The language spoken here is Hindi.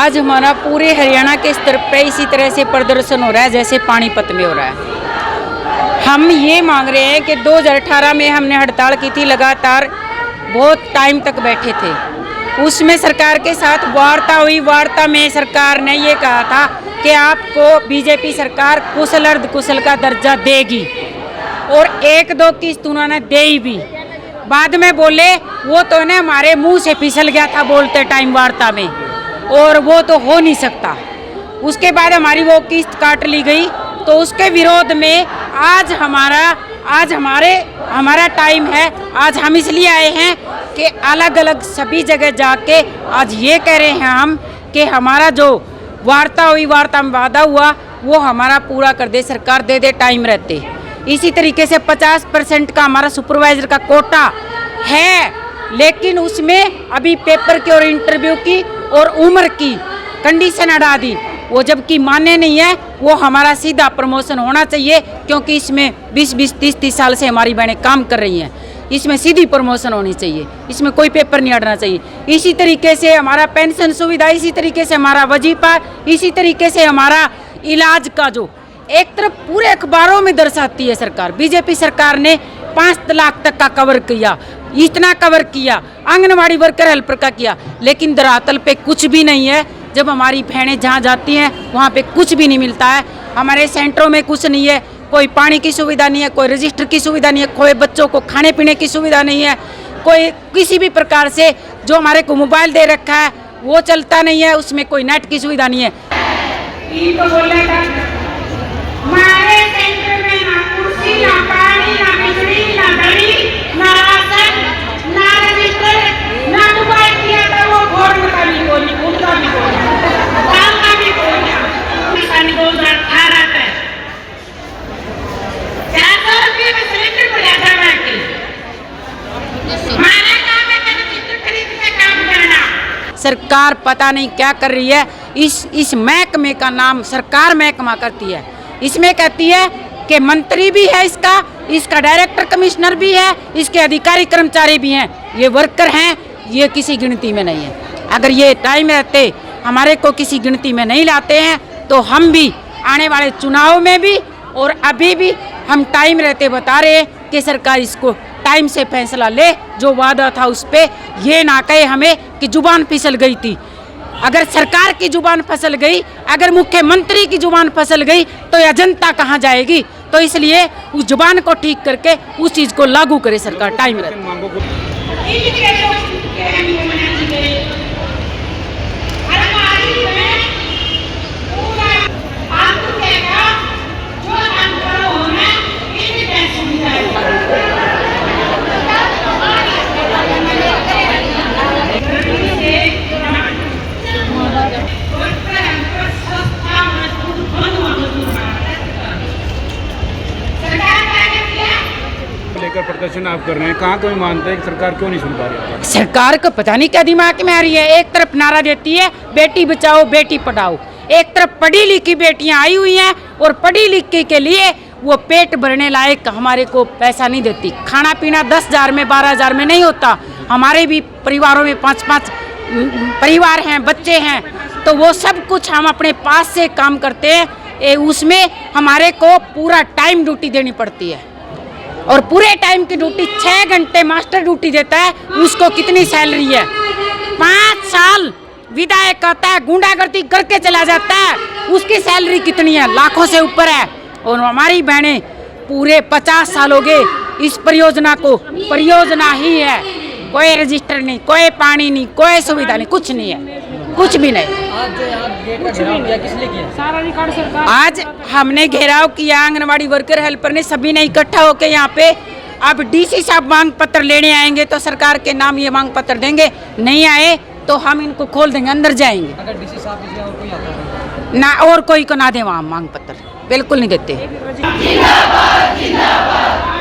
आज हमारा पूरे हरियाणा के स्तर पे इसी तरह से प्रदर्शन हो रहा है जैसे पानीपत में हो रहा है। हम ये मांग रहे हैं कि 2018 में हमने हड़ताल की थी, लगातार बहुत टाइम तक बैठे थे। उसमें सरकार के साथ वार्ता हुई। वार्ता में सरकार ने ये कहा था कि आपको बीजेपी सरकार कुशल अर्धकुशल का दर्जा देगी, और 1-2 किस्त उन्होंने दे ही भी। बाद में बोले वो तो ना हमारे मुंह से फिसल गया था बोलते टाइम वार्ता में, और वो तो हो नहीं सकता। उसके बाद हमारी वो किस्त काट ली गई। तो उसके विरोध में आज हमारा टाइम है। आज हम इसलिए आए हैं कि अलग अलग सभी जगह जाके आज ये कह रहे हैं हम कि हमारा जो वार्ता हुई, वार्ता में वादा हुआ, वो हमारा पूरा कर दे सरकार, दे दे टाइम रहते। इसी तरीके से 50% का हमारा सुपरवाइजर का कोटा है, लेकिन उसमें अभी पेपर की और इंटरव्यू की और उम्र की कंडीशन हटा दी। वो जबकि मान्य नहीं है, वो हमारा सीधा प्रमोशन होना चाहिए, क्योंकि इसमें 20-20, 30-30 साल से हमारी बहनें काम कर रही हैं। इसमें सीधी प्रमोशन होनी चाहिए, इसमें कोई पेपर नहीं हटना चाहिए। इसी तरीके से हमारा पेंशन सुविधा, इसी तरीके से हमारा वजीफा, इसी तरीके से हमारा इलाज का जो एक तरफ पूरे अखबारों में दर्शाती है सरकार। बीजेपी सरकार ने 5 लाख तक का कवर किया, इतना कवर किया, आंगनवाड़ी वर्कर हेल्पर का किया, लेकिन धरातल पे कुछ भी नहीं है। जब हमारी बहनें जहाँ जाती हैं वहाँ पे कुछ भी नहीं मिलता है। हमारे सेंटरों में कुछ नहीं है, कोई पानी की सुविधा नहीं है, कोई रजिस्टर की सुविधा नहीं है, कोई बच्चों को खाने पीने की सुविधा नहीं है, कोई किसी भी प्रकार से जो हमारे को मोबाइल दे रखा है वो चलता नहीं है, उसमें कोई नेट की सुविधा नहीं है। हमारे सेंटर में ना कुर्सी, ना पानी, ना बिजली, ना घड़ी, ना राशन, ना रजिस्टर, ना मोबाइल दिया था, वो फॉर्म का भी बोली, उनका भी बोली, काम का भी बोली। सन 2018 तक 400 रुपये में सिलेंडर मिला था बाकी। हमारा काम है रजिस्टर खरीद के काम करना। सरकार पता नहीं क्या कर रही है। इस महकमे का नाम सरकार महकमा करती है। इसमें कहती है कि मंत्री भी है, इसका डायरेक्टर कमिश्नर भी है, इसके अधिकारी कर्मचारी भी हैं, ये वर्कर हैं, ये किसी गिनती में नहीं है। अगर ये टाइम रहते हमारे को किसी गिनती में नहीं लाते हैं तो हम भी आने वाले चुनाव में भी और अभी भी हम टाइम रहते बता रहे हैं कि सरकार इसको टाइम से फैसला ले। जो वादा था उस पर ये ना कहे हमें कि जुबान फिसल गई थी। अगर सरकार की जुबान फिसल गई, अगर मुख्यमंत्री की जुबान फिसल गई तो यह जनता कहाँ जाएगी। तो इसलिए उस जुबान को ठीक करके उस चीज़ को लागू करे सरकार टाइम रहते। लेकर प्रदर्शन आप कर रहे हैं, कहाँ कोई मानता है कि सरकार क्यों नहीं सुन पा रही है? सरकार को पता नहीं क्या दिमाग में आ रही है। एक तरफ नारा देती है बेटी बचाओ बेटी पढ़ाओ, एक तरफ पढ़ी लिखी बेटियां आई हुई हैं और पढ़ी लिखी के लिए वो पेट भरने लायक हमारे को पैसा नहीं देती। खाना पीना 10,000 में 12,000 में नहीं होता। हमारे भी परिवारों में 5-5 परिवार हैं, बच्चे हैं, तो वो सब कुछ हम अपने पास से काम करते हैं। उसमें हमारे को पूरा टाइम ड्यूटी देनी पड़ती है, और पूरे टाइम की ड्यूटी 6 घंटे मास्टर ड्यूटी देता है। उसको कितनी सैलरी है? 5 साल विधायक आता है, गुंडागर्दी करके चला जाता है, उसकी सैलरी कितनी है? लाखों से ऊपर है। और हमारी बहनें पूरे 50 साल हो गए इस परियोजना को, परियोजना ही है, कोई रजिस्टर नहीं, कोई पानी नहीं, कोई सुविधा नहीं, कुछ नहीं है, कुछ भी नहीं। आज हमने घेराव किया, आंगनवाड़ी वर्कर हेल्पर ने सभी ने इकट्ठा होकर यहाँ पे। अब डीसी साहब मांग पत्र लेने आएंगे तो सरकार के नाम ये मांग पत्र देंगे, नहीं आए तो हम इनको खोल देंगे, अंदर जाएंगे। अगर डीसी साहब और कोई आता है ना, और कोई को ना दे वहाँ मांग पत्र, बिल्कुल नहीं देते। जिंदाबाद जिंदाबाद।